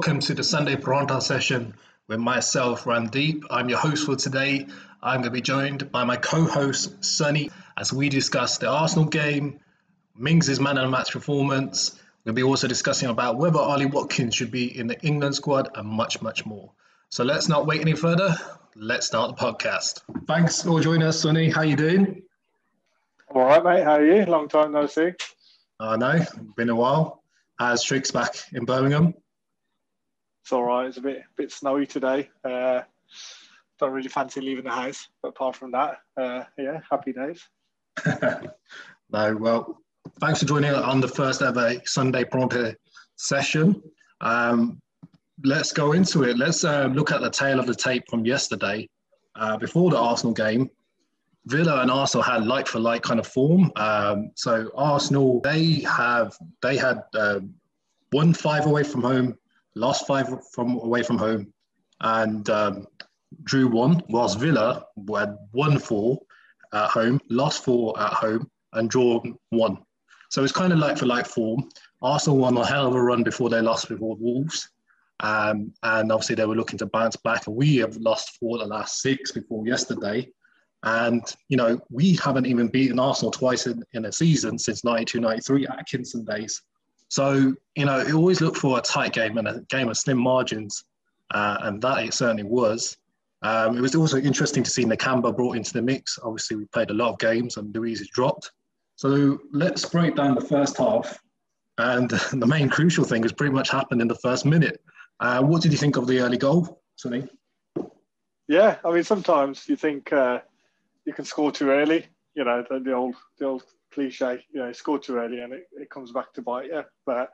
welcome to the Sunday Paratha session with myself, Randeep. I'm your host for today. I'm going to be joined by my co-host, Sonny, as we discuss the Arsenal game, Mings' man of the match performance. We'll be also discussing about whether Ollie Watkins should be in the England squad and much, much more. So let's not wait any further. Let's start the podcast. Thanks for joining us, Sonny. How you doing? I'm all right, mate. How are you? Long time no see. I know, been a while. How's Tricks back in Birmingham? It's all right. It's a bit snowy today. Don't really fancy leaving the house, but apart from that, happy days. No, well, thanks for joining us on the first ever Sunday Paratha session. Let's go into it. Let's look at the tail of the tape from yesterday. Before the Arsenal game, Villa and Arsenal had like-for-like kind of form. So Arsenal, they had won 5 away from home, lost 5 away from home, and drew 1, whilst Villa had won 4 at home, lost 4 at home, and drawn 1. So it's kind of like-for-like form. Arsenal won a hell of a run before they lost before Wolves. And obviously they were looking to bounce back, and we have lost 4 of the last 6 before yesterday. And, you know, we haven't even beaten Arsenal twice in a season since 92-93 Atkinson days. So, you know, you always look for a tight game and a game of slim margins, and that it certainly was. It was also interesting to see Nakamba brought into the mix. Obviously, we played a lot of games and Louise has dropped. So let's break down the first half. And the main crucial thing has pretty much happened in the first minute. What did you think of the early goal, Sonny? Yeah, I mean, sometimes you think you can score too early. You know, the old cliche. You know, score too early and it comes back to bite you. But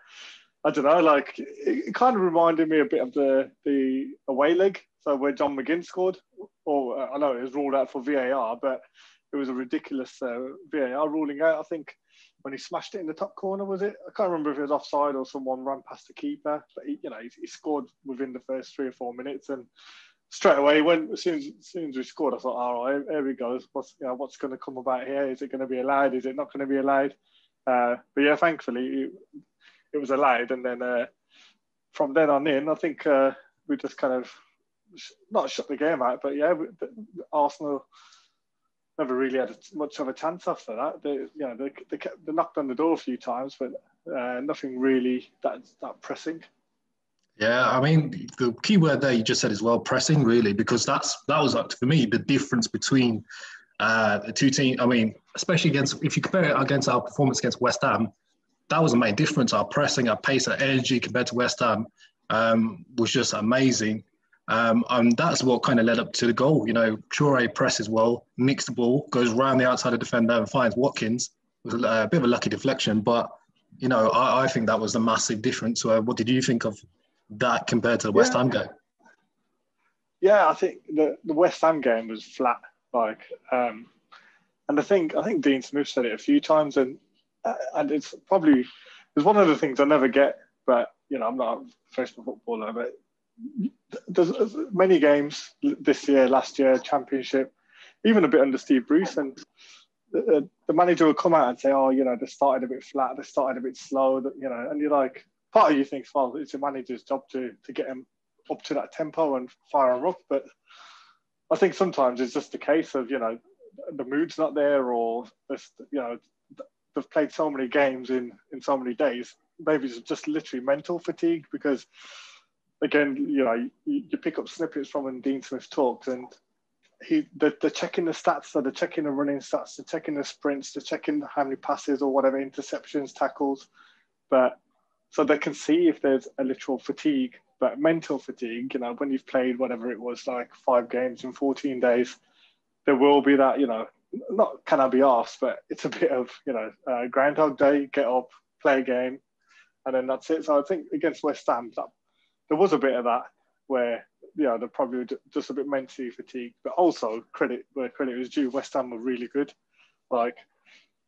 I don't know. Like it kind of reminded me a bit of the away leg. So where John McGinn scored, or I know it was ruled out for VAR, but it was a ridiculous VAR ruling out. I think when he smashed it in the top corner, was it? I can't remember if it was offside or someone ran past the keeper. But he scored within the first 3 or 4 minutes, and straight away, as soon as we scored, I thought, all right, here we go. What's going to come about here? Is it going to be allowed? Is it not going to be allowed? But yeah, thankfully it was allowed, and then from then on in, I think we just kind of not shut the game out, but yeah, Arsenal never really had much of a chance after that. They knocked on the door a few times, but nothing really that pressing. Yeah, I mean, the key word there you just said as well, pressing, really, because that was, for me, the difference between the two teams. I mean, especially if you compare it against our performance against West Ham, that was the main difference. Our pressing, our pace, our energy compared to West Ham was just amazing. And that's what kind of led up to the goal. You know, Traore presses well, nicks the ball, goes round the outside of the defender and finds Watkins with a bit of a lucky deflection. But, you know, I think that was a massive difference. What did you think of that compared to the West Ham game? Yeah, I think the West Ham game was flat. And I think Dean Smith said it a few times, and it's one of the things I never get. But you know, I'm not a professional footballer, but there's many games this year, last year, Championship, even a bit under Steve Bruce, and the manager will come out and say, "Oh, you know, they started a bit flat, they started a bit slow," you know, and you're like, part of you thinks, well, it's a manager's job to get him up to that tempo and fire him up. But I think sometimes it's just a case of, you know, the mood's not there, or you know, they've played so many games in so many days. Maybe it's just literally mental fatigue, because again, you know, you pick up snippets from when Dean Smith talks, and they're checking the stats, so they're checking the running stats, they're checking the sprints, they're checking how many passes or whatever, interceptions, tackles, but so they can see if there's a literal fatigue. But mental fatigue, you know, when you've played whatever it was, like 5 games in 14 days, there will be that, you know, not can I be asked, but it's a bit of, you know, Groundhog Day, get up, play a game, and then that's it. So I think against West Ham, there was a bit of that where, you know, they're probably just a bit mentally fatigued. But also, credit where credit is due, West Ham were really good. Like,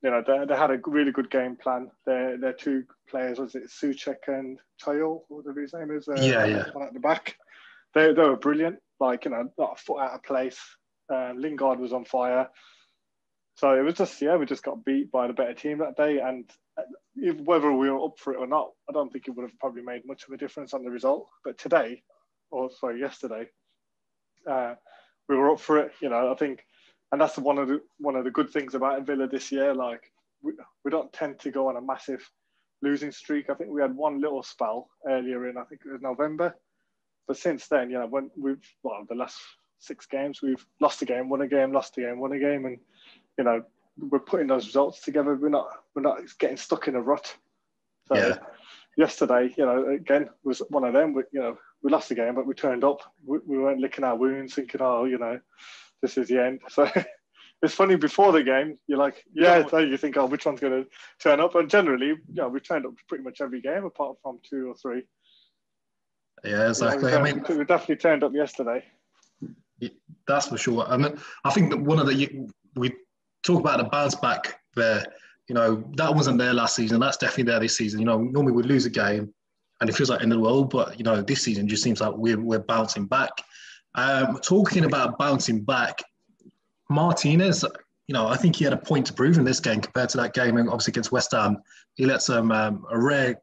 you know, they had a really good game plan. Their 2 players, was it Souček and Chayol, whatever his name is? One at the back. They were brilliant. Like, you know, not a foot out of place. Lingard was on fire. So it was just, we just got beat by the better team that day. And whether we were up for it or not, I don't think it would have probably made much of a difference on the result. But yesterday, we were up for it. I think, and that's one of the good things about Villa this year. Like we don't tend to go on a massive losing streak. I think we had one little spell earlier in, I think it was November. But since then, when the last 6 games, we've lost a game, won a game, lost a game, won a game, and we're putting those results together. We're not getting stuck in a rut. So yesterday, again, was one of them. We lost the game, but we turned up. We weren't licking our wounds, thinking, this is the end. So it's funny, before the game, you're like, so you think, which one's going to turn up? And generally, we turned up pretty much every game, apart from 2 or 3. Yeah, exactly. We definitely turned up yesterday. That's for sure. And I think that we talk about the bounce back there. That wasn't there last season. That's definitely there this season. Normally we'd lose a game and it feels like end of the world, but this season just seems like we're bouncing back. Talking about bouncing back, Martinez, I think he had a point to prove in this game compared to that game, and obviously against West Ham. He let some a rare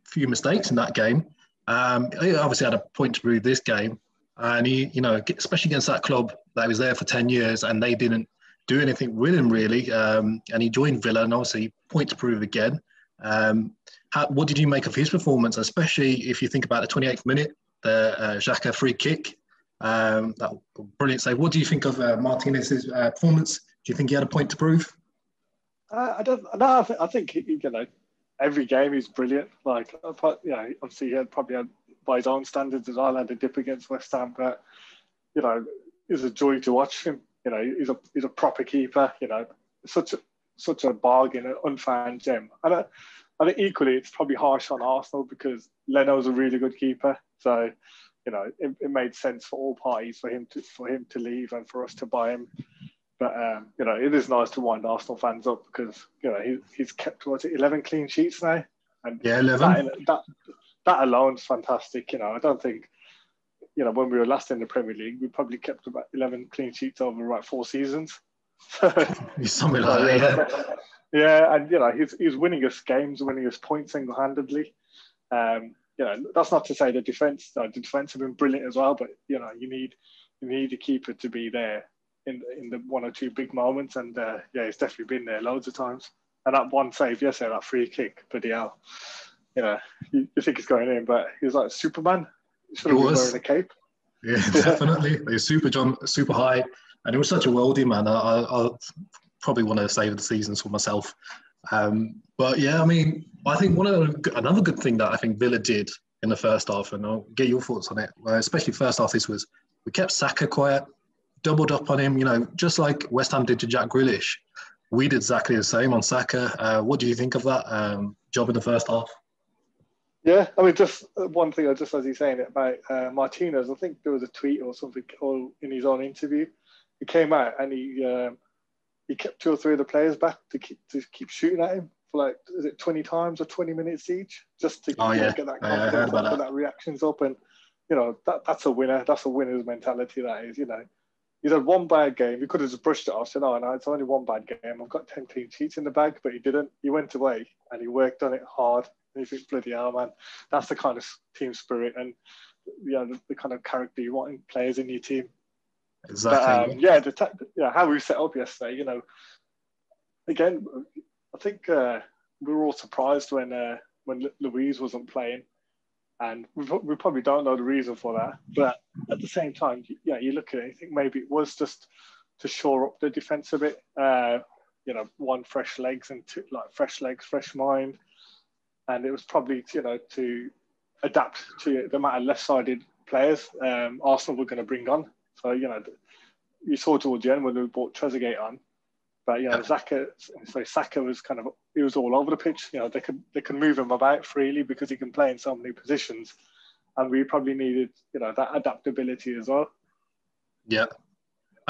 few mistakes in that game. He obviously had a point to prove this game, and he, especially against that club that was there for 10 years and they didn't do anything with him really. And he joined Villa, and obviously point to prove again. What did you make of his performance, especially if you think about the 28th minute, the Saka free kick? That brilliant save. What do you think of Martinez's performance? Do you think he had a point to prove? I don't. No, I think every game he's brilliant. Like, obviously he probably had, by his own standards as well, had a dip against West Ham, but it's a joy to watch him. He's a proper keeper. Such a bargain, an unfound gem. And I think equally it's probably harsh on Arsenal because Leno's a really good keeper. So it made sense for all parties for him to leave and for us to buy him. But it is nice to wind Arsenal fans up because he's kept 11 clean sheets now, and 11. That alone is fantastic. I don't think when we were last in the Premier League, we probably kept about 11 clean sheets over about 4 seasons. Something like that. Yeah, and he's winning us games, winning us points single-handedly. That's not to say the defense have been brilliant as well, but you need a keeper to be there in the 1 or 2 big moments, and he's definitely been there loads of times. And that one save yesterday, that free kick, bloody hell, you think it's going in, but he was like Superman. He should have been wearing a cape. Yeah, definitely. He was super high, and it was such a worldie, man. I'll probably want to save the seasons for myself. But yeah, I think another good thing that I think Villa did in the first half, and I'll get your thoughts on it, especially first half, was we kept Saka quiet, doubled up on him, just like West Ham did to Jack Grealish. We did exactly the same on Saka. What do you think of that job in the first half? Yeah, just one thing, as he's saying it about Martinez, I think there was a tweet or something, or in his own interview, he came out and he kept 2 or 3 of the players back to keep shooting at him for like, is it 20 times or 20 minutes each, just to get that confidence up and that reactions up, and that's a winner. That's a winner's mentality. That is, he's had one bad game. He could have just brushed it off, said, "Oh, no, it's only one bad game. I've got 10 clean sheets in the bag," but he didn't. He went away and he worked on it hard. And you think, bloody hell, man, that's the kind of team spirit and the kind of character you want in players in your team. Exactly. But, how we set up yesterday, again, I think we were all surprised when Louise wasn't playing, and we probably don't know the reason for that. But at the same time, you look at it, you think maybe it was just to shore up the defence a bit. One, fresh legs, and 2, fresh legs, fresh mind. And it was probably, to adapt to the amount of left-sided players Arsenal were going to bring on. So, you saw towards the end when we brought Trezeguet on. But, Saka was he was all over the pitch. They can move him about freely because he can play in so many positions. And we probably needed, that adaptability as well. Yeah.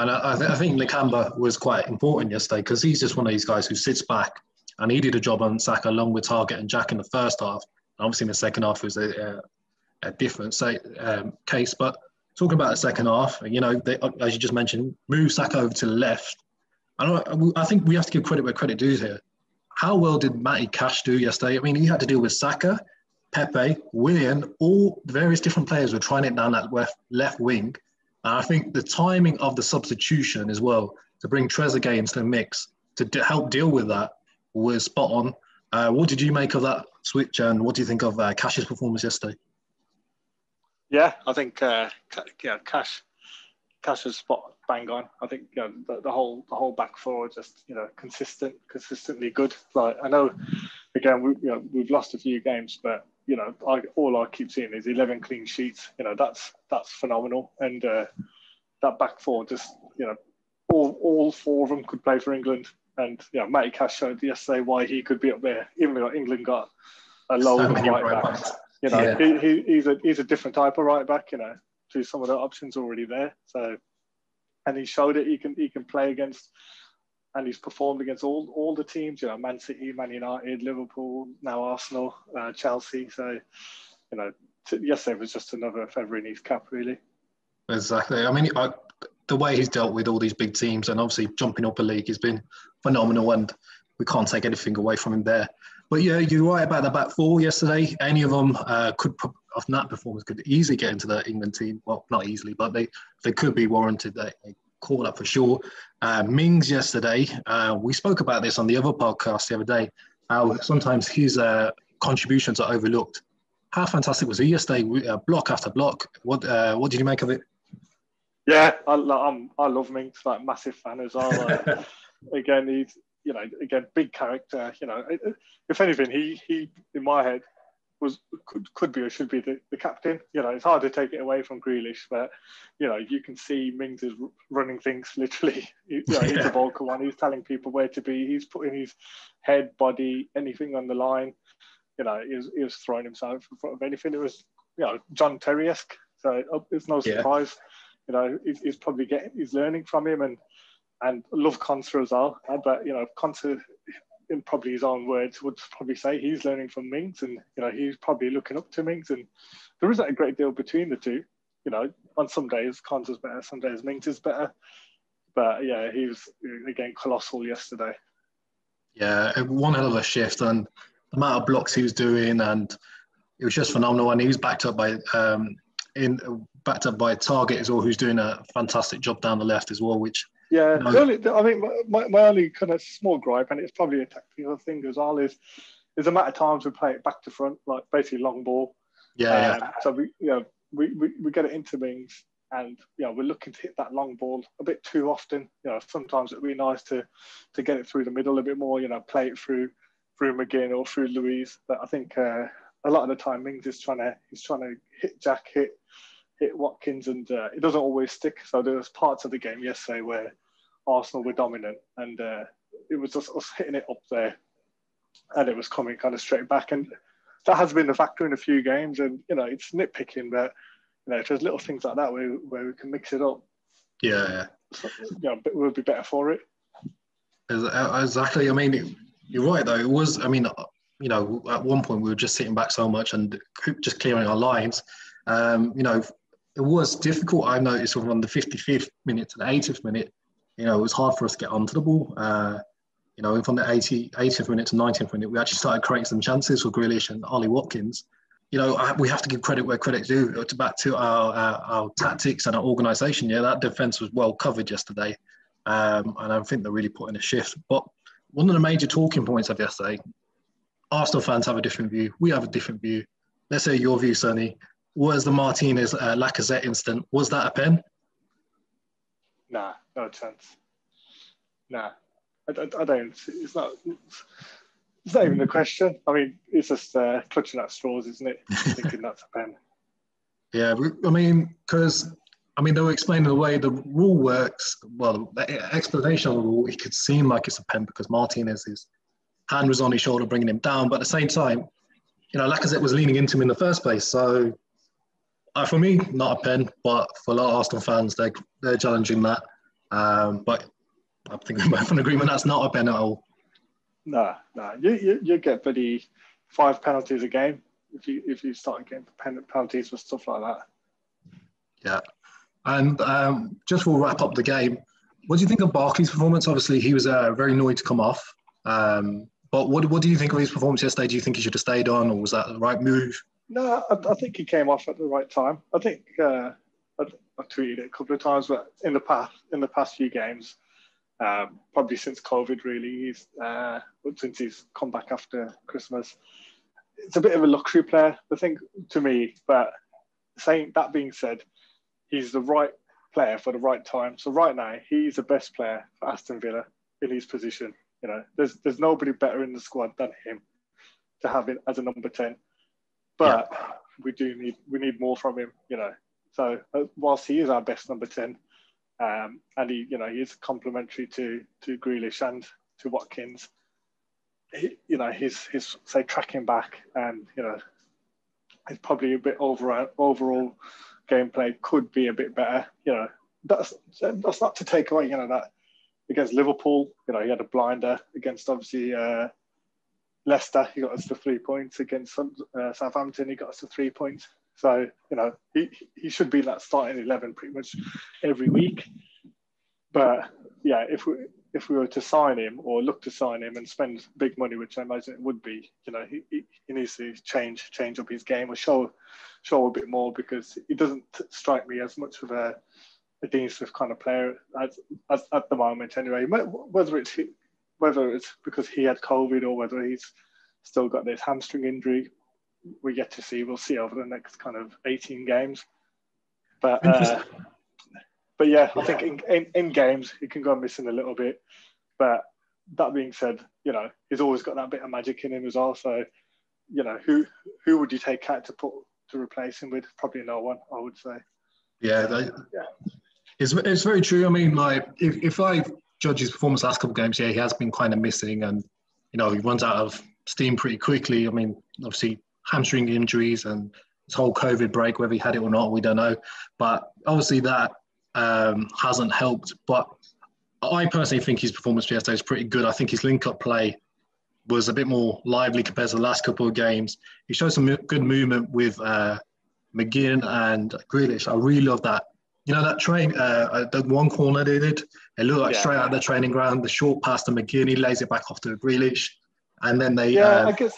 And I think Nakamba was quite important yesterday because he's just one of these guys who sits back, and he did a job on Saka along with Target and Jack in the first half. Obviously, in the second half, it was a different case. But talking about the second half, they, as you just mentioned, move Saka over to the left. I think we have to give credit where credit due here. how well did Matty Cash do yesterday? I mean, he had to deal with Saka, Pepe, Willian, all various different players were trying it down that left wing. And I think the timing of the substitution as well, to bring Trezeguet into the mix, to help deal with that, was spot on. What did you make of that switch, and what do you think of Cash's performance yesterday? Yeah, I think Cash was spot bang on. I think the whole back four just consistently good. Like, I know, again, we've lost a few games, but all I keep seeing is 11 clean sheets. That's phenomenal, and that back four just all four of them could play for England. And Matty Cash showed yesterday why he could be up there, even though England got a load of right backs. He's a different type of right back. To some of the options already there. So, and he showed it. He can play against, and he's performed against all the teams. Man City, Man United, Liverpool, now Arsenal, Chelsea. So, yesterday was just another feather in his cap, really. Exactly. I mean, the way he's dealt with all these big teams and obviously jumping up a league has been phenomenal, and we can't take anything away from him there. But yeah, you're right about the back four yesterday. Any of them of that performance could easily get into the England team. Well, not easily, but they could be warranted. They call up for sure. Mings yesterday, we spoke about this on the other podcast the other day, how sometimes his contributions are overlooked. How fantastic was he yesterday? Block after block. What did you make of it? Yeah, I love Mings, like massive fan as well. Again, he's big character. If anything, he in my head could be or should be the captain. It's hard to take it away from Grealish, but you can see Mings is running things literally. He's a vocal one. He's telling people where to be. He's putting his head, body, anything on the line. He was throwing himself in front of anything. It was John Terry-esque. So it's no surprise. He's learning from him, and love Conser as well. But Conser, in probably his own words, would probably say he's learning from Mings, and he's probably looking up to Mings. And there isn't a great deal between the two. On some days Conser's better, some days Mings is better. But yeah, he was again colossal yesterday. Yeah, one hell of a shift, and the amount of blocks he was doing, and it was just phenomenal. And he was backed up by Target as well, who's doing a fantastic job down the left as well, which. Yeah, my only kind of small gripe, and it's probably a tactical thing as well, is the amount of times we play it back to front, like basically long ball. So we get it into Mings, and we're looking to hit that long ball a bit too often. Sometimes it'd be nice to get it through the middle a bit more. Play it through McGinn or through Louise. But I think a lot of the time Mings is trying to hit Jack, hit Watkins, and it doesn't always stick. So there was parts of the game yesterday where Arsenal were dominant, and it was just us hitting it up there, and it was coming kind of straight back. And that has been a factor in a few games. And it's nitpicking, but if there's little things like that where we can mix it up, we'll be better for it. Exactly. I mean, you're right though. It was. I mean, at one point we were just sitting back so much and just clearing our lines. It was difficult. I noticed from the 55th minute to the 80th minute, it was hard for us to get onto the ball. From the 80th minute to 90th minute, we actually started creating some chances for Grealish and Ollie Watkins. We have to give credit where credit's due. Back to our tactics and our organisation. Yeah, that defence was well covered yesterday, and I think they're really putting a shift. But one of the major talking points of yesterday, Arsenal fans have a different view. We have a different view. Let's say your view, Sonny. Was the Martinez Lacazette incident, was that a pen? Nah, no chance. Nah, I don't. It's not even a question. I mean, it's just clutching at straws, isn't it? Thinking that's a pen. Yeah, I mean, because they were explaining the way the rule works. Well, the explanation of the rule, it could seem like it's a pen because Martinez's hand was on his shoulder, bringing him down. But at the same time, Lacazette was leaning into him in the first place, so. For me, not a pen, but for a lot of Arsenal fans, they're challenging that. But I think we're both in agreement that's not a pen at all. No. You get 5 penalties a game if you start getting penalties for stuff like that. Yeah. And just we'll wrap up the game. What do you think of Barkley's performance? Obviously, he was very annoyed to come off. But But what do you think of his performance yesterday? Do you think he should have stayed on, or was that the right move? No, I think he came off at the right time. I think I tweeted it a couple of times, but in the past few games, probably since COVID, really, since he's come back after Christmas, it's a bit of a luxury player, I think, to me. But that being said, he's the right player for the right time. So right now, he's the best player for Aston Villa in his position. You know, there's nobody better in the squad than him to have it as a number 10. But we need more from him. You know, so whilst he is our best number 10, and he is complementary to Grealish and to Watkins, his say tracking back and it's probably a bit overall gameplay could be a bit better. You know, that's not to take away that against Liverpool, he had a blinder against obviously Leicester. He got us to 3 points against Southampton. He got us to 3 points. So he should be that starting 11 pretty much every week. But yeah, if we were to sign him or look to sign him and spend big money, which I imagine it would be, he needs to change up his game or show a bit more, because he doesn't strike me as much of a Dean Smith kind of player as at the moment. Anyway, whether it's because he had COVID or whether he's still got this hamstring injury, we get to see. We'll see over the next kind of 18 games. But yeah, I think in games he can go missing a little bit. But that being said, he's always got that bit of magic in him as well. So, who would you take out to replace him with? Probably no one, I would say. Yeah, it's very true. I mean, like if I judge his performance last couple of games, he has been kind of missing, and he runs out of steam pretty quickly. I mean, obviously hamstring injuries and his whole COVID break, whether he had it or not, we don't know. But obviously that hasn't helped. But I personally think his performance yesterday is pretty good. I think his link-up play was a bit more lively compared to the last couple of games. He showed some good movement with McGinn and Grealish. I really love that. That one corner they did, it looked like straight out of the training ground. The short pass to McGinn, he lays it back off to Grealish, and then they. I guess.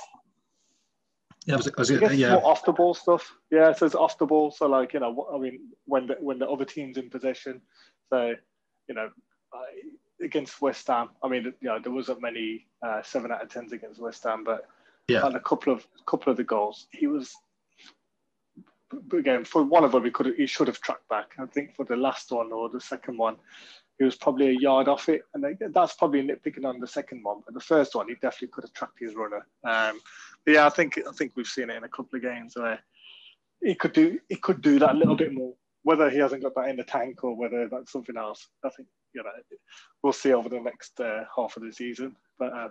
Yeah, I guess it's more off the ball stuff. Yeah, so it's off the ball. So when the other team's in possession, so against West Ham, there wasn't many 7 out of 10s against West Ham, but on a couple of the goals, he was. But again, for one of them, he should have tracked back. I think for the last one or the second one, he was probably a yard off it, and that's probably nitpicking on the second one. But the first one, he definitely could have tracked his runner. But yeah, I think we've seen it in a couple of games where he could do that a little bit more. Whether he hasn't got that in the tank or whether that's something else, I think we'll see over the next half of the season. But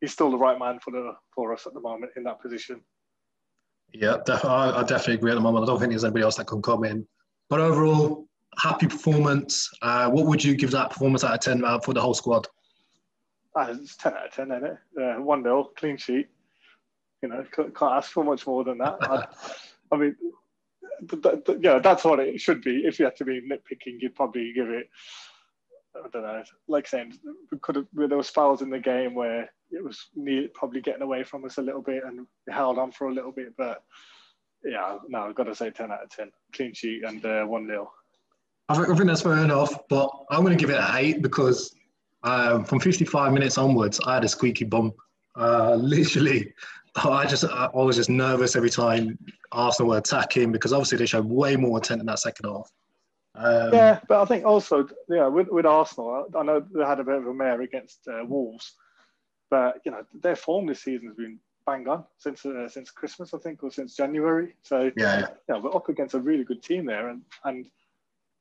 he's still the right man for us at the moment in that position. Yeah, I definitely agree at the moment. I don't think there's anybody else that can come in. But overall, happy performance. What would you give that performance out of 10 for the whole squad? It's 10 out of 10, isn't it? 1-0, clean sheet. Can't ask for much more than that. That's what it should be. If you had to be nitpicking, you'd probably give it, I don't know, like saying, there were spells in the game where it was probably getting away from us a little bit and we held on for a little bit. But yeah, no, I've got to say 10 out of 10. Clean sheet and 1-0. I think that's fair enough, but I'm going to give it an 8 because from 55 minutes onwards, I had a squeaky bum. Literally, I was just nervous every time Arsenal were attacking because obviously they showed way more intent in that second half. But I think also, with Arsenal, I know they had a bit of a mare against Wolves, but their form this season has been bang on since Christmas, I think, or since January. So we're up against a really good team there, and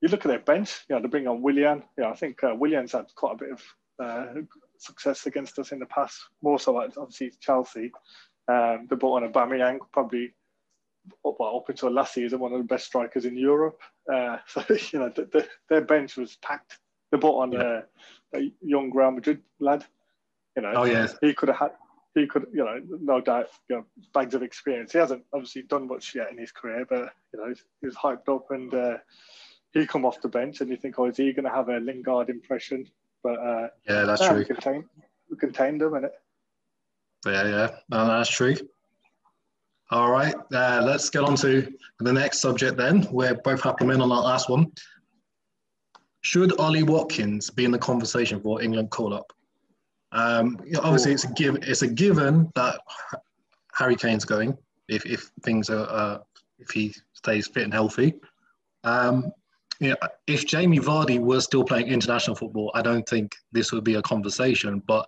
you look at their bench. They bring on Willian. I think Willian's had quite a bit of success against us in the past, more so like obviously Chelsea. They brought on Aubameyang, probably up until last season, one of the best strikers in Europe. So their bench was packed. They brought on a young Real Madrid lad. He could, no doubt, bags of experience. He hasn't obviously done much yet in his career, but he was hyped up, and he come off the bench, and you think, is he going to have a Lingard impression? But that's true. contained them, innit? Yeah. No, that's true. All right, let's get on to the next subject then. We're both happy men on that last one. Should Ollie Watkins be in the conversation for England call-up? Obviously, it's a given that Harry Kane's going if things are if he stays fit and healthy. If Jamie Vardy was still playing international football, I don't think this would be a conversation. But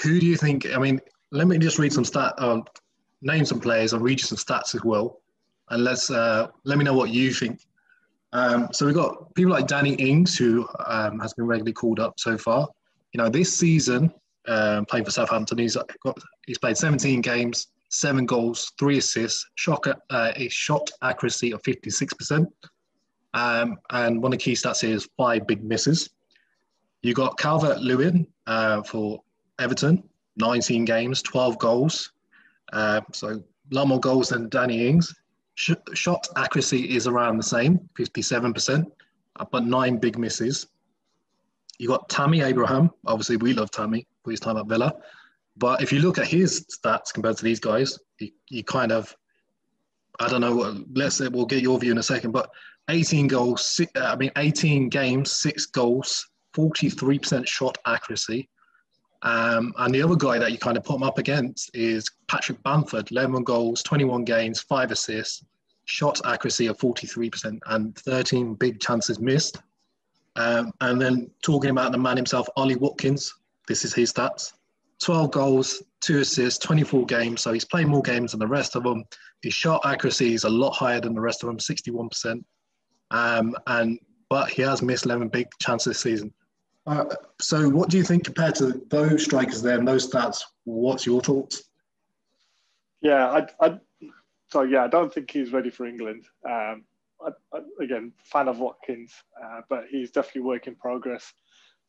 who do you think? I mean, let me just read some name some players and read you some stats as well, and let me know what you think. So we've got people like Danny Ings, who has been regularly called up so far. This season, playing for Southampton, he's played 17 games, 7 goals, 3 assists, a shot accuracy of 56%. And one of the key stats here is 5 big misses. You got Calvert-Lewin for Everton, 19 games, 12 goals. So a lot more goals than Danny Ings. Shot accuracy is around the same, 57%, but 9 big misses. You got Tammy Abraham. Obviously, we love Tammy for his time at Villa. But if you look at his stats compared to these guys, he kind of, I don't know, we'll get your view in a second, but 18 games, 6 goals, 43% shot accuracy. And the other guy that you kind of put him up against is Patrick Bamford, 11 goals, 21 games, 5 assists, shot accuracy of 43% and 13 big chances missed. And then talking about the man himself, Ollie Watkins, this is his stats. 12 goals, 2 assists, 24 games. So he's played more games than the rest of them. His shot accuracy is a lot higher than the rest of them, 61%. But he has missed 11 big chances this season. So what do you think compared to those strikers there and those stats? What's your thoughts? Yeah, I don't think he's ready for England. Again, fan of Watkins, but he's definitely work in progress.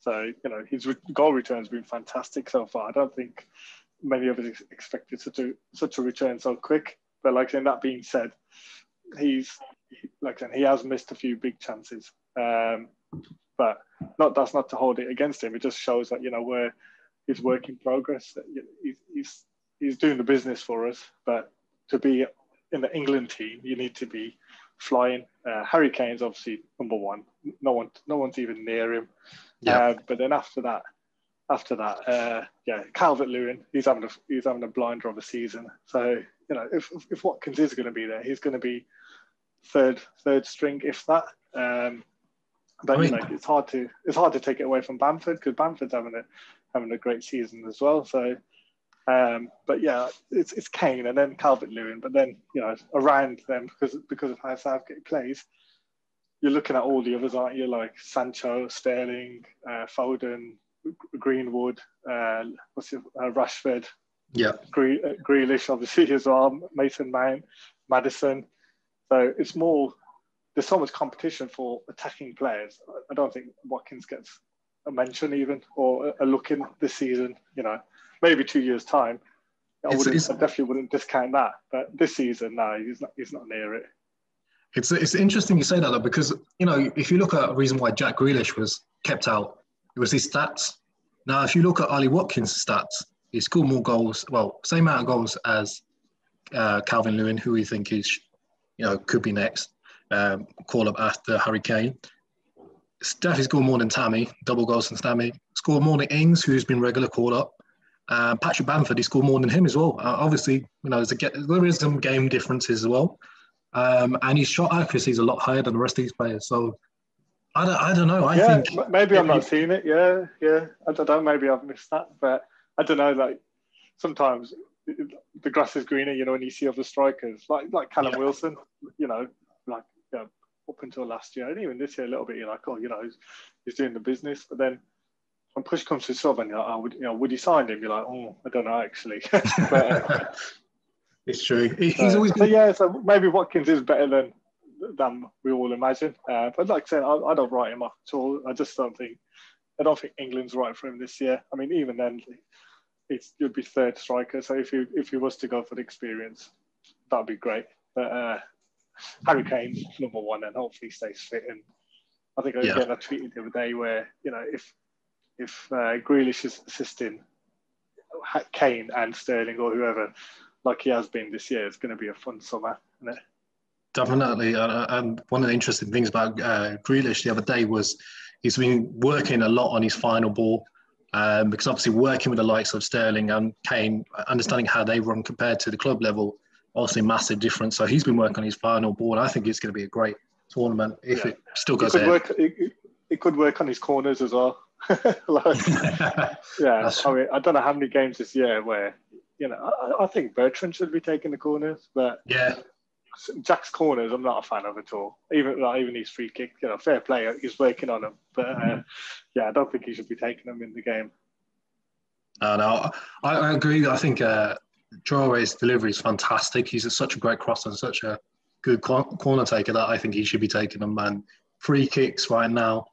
So, his goal return has been fantastic so far. I don't think many of us expected to do such a return so quick. But that being said, he has missed a few big chances. But that's not to hold it against him. It just shows that, where his work in progress, he's doing the business for us. But to be in the England team, you need to be flying. Harry Kane's obviously number one. No one's even near him. Yeah. But then after that, Calvert-Lewin, he's having a blinder of a season. So if Watkins is going to be there, he's going to be third string, if that. But it's hard to take it away from Bamford because Bamford's having a great season as well. So, but yeah, it's Kane and then Calvert-Lewin. But then around them because of how Southgate plays, you're looking at all the others, aren't you? Like Sancho, Sterling, Foden, Greenwood, Rashford, yeah, Grealish obviously as well, Mason Mount, Maddison. So it's more. There's so much competition for attacking players. I don't think Watkins gets a mention even or a look in this season. Maybe 2 years time. I definitely wouldn't discount that. But this season, no, he's not near it. It's interesting you say that though, because if you look at a reason why Jack Grealish was kept out, it was his stats. Now, if you look at Ollie Watkins' stats, he scored more goals. Well, same amount of goals as Calvert-Lewin, who we think is, could be next. Call up after Harry Kane. Definitely scored more than Tammy, double goals than Tammy. Scored more than Ings, who's been regular call up. Patrick Bamford, he scored more than him as well. Obviously, there is some game differences as well. And his shot accuracy is a lot higher than the rest of these players. So I don't know. I think maybe I'm not seeing it. Yeah. I don't know. Maybe I've missed that, but I don't know. Like sometimes the grass is greener. When you see other strikers like Callum Wilson. Up until last year, and even this year a little bit, you're like, he's doing the business. But then when push comes to shove, and you're like, would he sign him? You're like, I don't know actually. But, it's true. He's always been... So maybe Watkins is better than we all imagine. But like I said, I don't write him off at all. I don't think England's right for him this year. I mean, even then, you'd be third striker. So if he was to go for the experience, that'd be great. But Harry Kane's number one, and hopefully stays fit. And I think I tweeted the other day where if if Grealish is assisting Kane and Sterling or whoever, like he has been this year, it's going to be a fun summer, isn't it? Definitely. And one of the interesting things about Grealish the other day was he's been working a lot on his final ball, because obviously working with the likes of Sterling and Kane, understanding how they run compared to the club level, obviously massive difference. So he's been working on his final ball, and I think it's going to be a great tournament if it still goes ahead. It could work on his corners as well. Yeah, I mean, I don't know how many games this year where, I think Bertrand should be taking the corners, but yeah, Jack's corners I'm not a fan of at all. Even his free kick, fair play, he's working on them, but I don't think he should be taking them in the game. No, I agree. I think Traore's delivery is fantastic. He's such a great crosser and such a good corner taker that I think he should be taking them. And free kicks right now,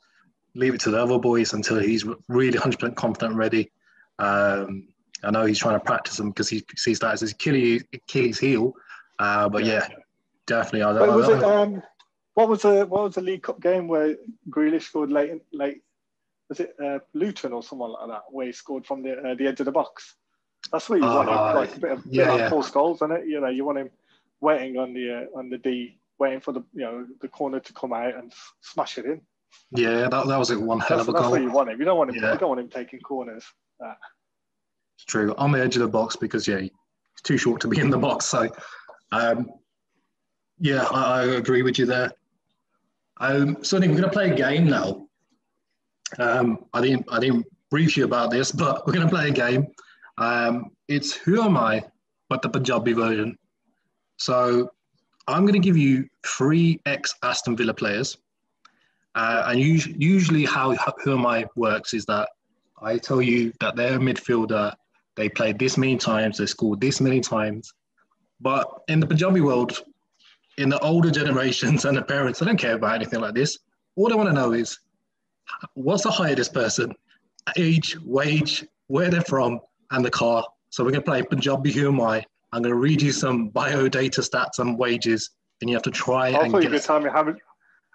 leave it to the other boys until he's really 100% confident and ready. I know he's trying to practice them because he sees that as his Achilles heel. But yeah, definitely. What was the League Cup game where Grealish scored late? Was it Luton or someone like that, where he scored from the edge of the box? That's what you want him, like a bit like Paul Scholes, isn't it? You want him waiting on the D, waiting for the corner to come out and smash it in. Yeah, that was one hell of a goal. That's what you want him. You don't want him. You don't want him taking corners. It's true. On the edge of the box because he's too short to be in the box. So, I agree with you there. Sonny, we're going to play a game now. I didn't brief you about this, but we're going to play a game. It's Who Am I, but the Punjabi version. So I'm going to give you 3 ex-Aston Villa players. And usually how Who Am I works is that I tell you that they're a midfielder, they played this many times, they scored this many times. But in the Punjabi world, in the older generations and the parents, they don't care about anything like this. All they want to know is, what's the height of this person, age, wage, where they're from, and the car. So we're going to play Punjabi Who Am I. I'm going to read you some bio data stats and wages, and you have to try and guess. Also, you can tell me how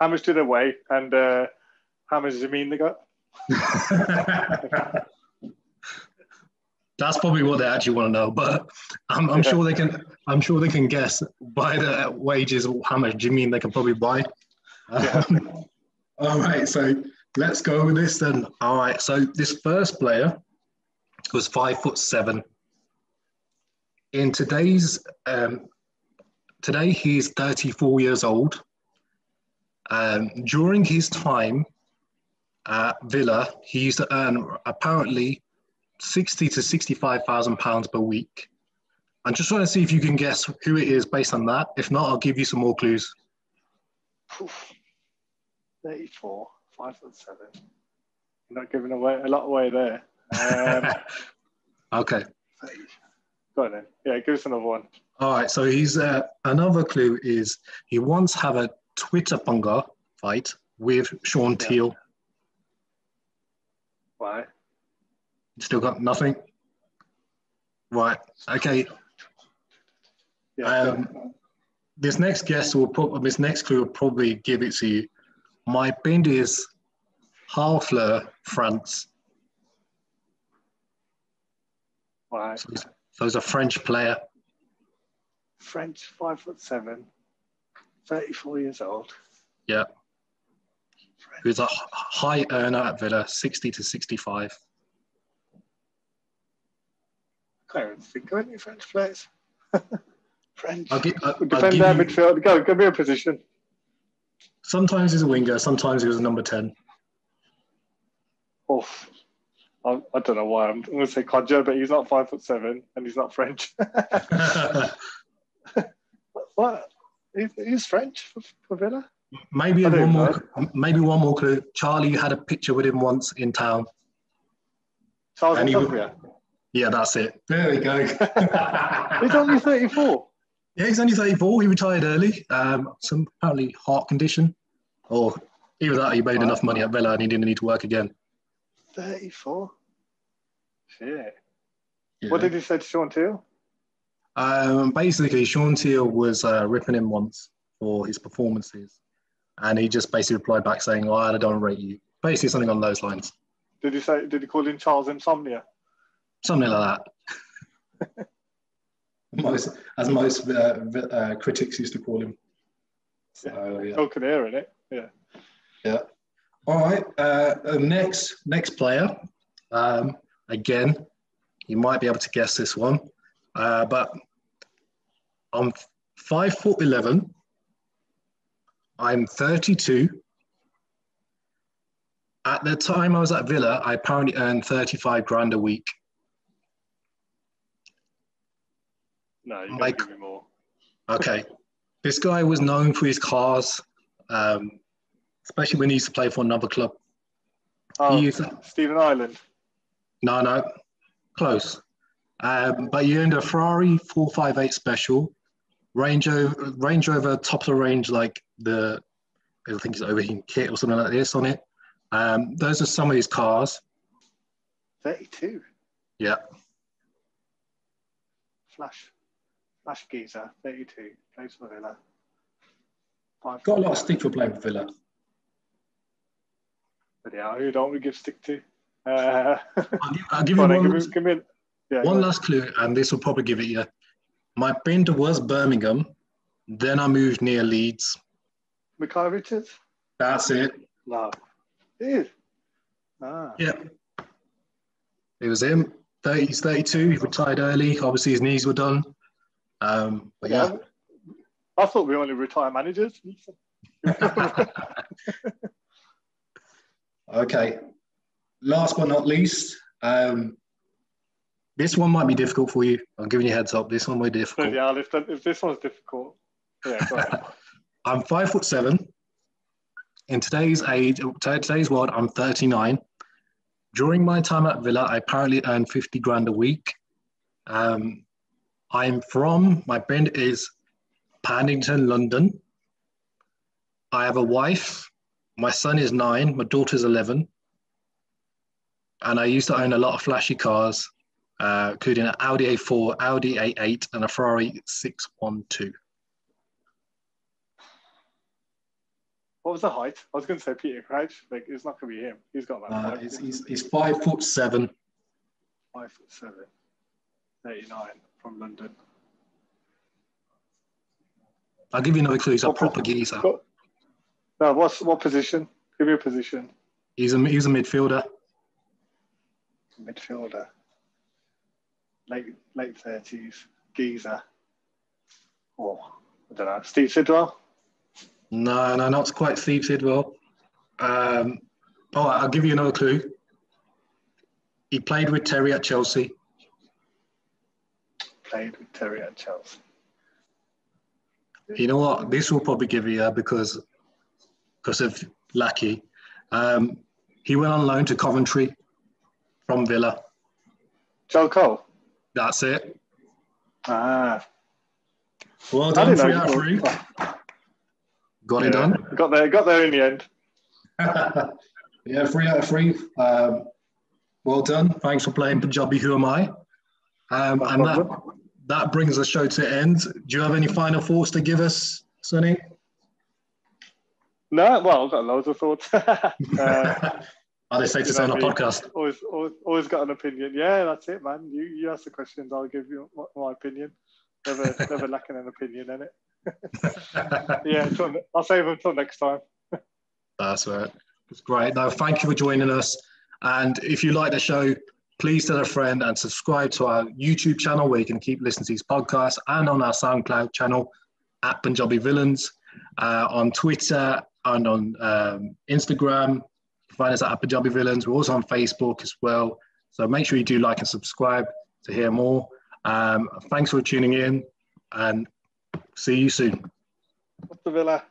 much do they weigh and how much does it mean they got? That's probably what they actually want to know, but I'm sure they can. I'm sure they can guess by the wages how much Jimmy they can probably buy. All right, so let's go with this then. All right, so this first player was 5'7". In today he's 34 years old. During his time at Villa, he used to earn apparently £60,000 to £65,000 per week. I'm just trying to see if you can guess who it is based on that. If not, I'll give you some more clues. 34, 5'7". You're not giving away a lot away there. Okay. Go on then. Yeah, give us another one. All right. So he's another clue is he once had a Twitter punga fight with Sean Teal. Why? Still got nothing. Right. Okay. Yeah. This next clue will probably give it to you. My band is Harfleur, France. Why? So he's a French player. French, 5'7", 34 years old. Yeah. Who's a high earner at Villa, 60 to 65. I can't even think of any French players. French. Defend their midfield. Go, give me a position. Sometimes he's a winger, sometimes he was a number 10. Oh, I don't know why. I'm going to say Kodja, but he's not 5'7" and he's not French. What? He's French for Villa? Maybe one more clue. Charlie had a picture with him once in town. Charles Sophia? Yeah, that's it. There we go. He's only 34. Yeah, he's only 34. He retired early. Some apparently heart condition. Or either that or he made enough money at Villa and he didn't need to work again. 34? Shit. Yeah. What did he say to Sean Teal? Basically, Sean Teal was ripping him once for his performances. And he just basically replied back saying, I don't rate you. Basically something on those lines. Did he call him Charles Insomnia? Something like that. Most critics used to call him. So, yeah. Talking here, isn't it? Yeah. Yeah. All right. Next player. Again, you might be able to guess this one, but I'm 5'11". I'm 32. At the time I was at Villa, I apparently earned 35 grand a week. No, you gotta give me more. Okay. This guy was known for his cars, especially when he used to play for another club. Oh, Stephen Ireland. No, close. But he owned a Ferrari 458 Special, Range Rover top of the range, like I think it's overheating kit or something like this on it. Those are some of his cars. 32. Yeah. Flash geezer, 32. Plays for Villa. Got a lot of stick for playing for Villa. But yeah, who don't we give stick to? I'll give you one last clue, and this will probably give it you. My bender was Birmingham, then I moved near Leeds. Micah Richards? That's it. No. It is? Ah. Yeah. It was him. He's 32. He retired early. Obviously, his knees were done. But yeah. I thought we only retire managers. Okay. Last but not least, this one might be difficult for you. I'm giving you a heads up. This one might be difficult. Yeah, if this one's difficult, yeah, go ahead. I'm 5'7". In today's world, I'm 39. During my time at Villa, I apparently earned 50 grand a week. My band is Paddington, London. I have a wife. My son is 9. My daughter's 11. And I used to own a lot of flashy cars, including an Audi A4, Audi A8, and a Ferrari 612. What was the height? I was going to say Peter Crouch. Like, it's not going to be him. He's got that. He's 5'7". 5'7". 39 from London. I'll give you another clue. He's a proper geezer. No, what position? Give me a position. He's a midfielder. Midfielder. Late 30s. Geezer. Oh, I don't know. Steve Sidwell? No, not quite Steve Sidwell. I'll give you another clue. He played with Terry at Chelsea. Played with Terry at Chelsea. You know what? This will probably give you because of Lackey. He went on loan to Coventry from Villa. Joe Cole? That's it. Ah. Well done, 3 out of 3. Got it done. Got there in the end. Yeah, 3 out of 3. Well done. Thanks for playing Punjabi Who Am I? And that brings the show to end. Do you have any final thoughts to give us, Sonny? No, well, I've got loads of thoughts. They say to say on a podcast. Always got an opinion. Yeah, that's it, man. You ask the questions, I'll give you my opinion. Never lacking an opinion in it. Yeah, I'll save them until next time. That's right. It's great. No, thank you for joining us. And if you like the show, please tell a friend and subscribe to our YouTube channel where you can keep listening to these podcasts, and on our SoundCloud channel at Punjabi Villans, on Twitter and on Instagram. You can find us at Punjabi Villans. We're also on Facebook as well. So make sure you do like and subscribe to hear more. Thanks for tuning in, and see you soon. What's the Villa?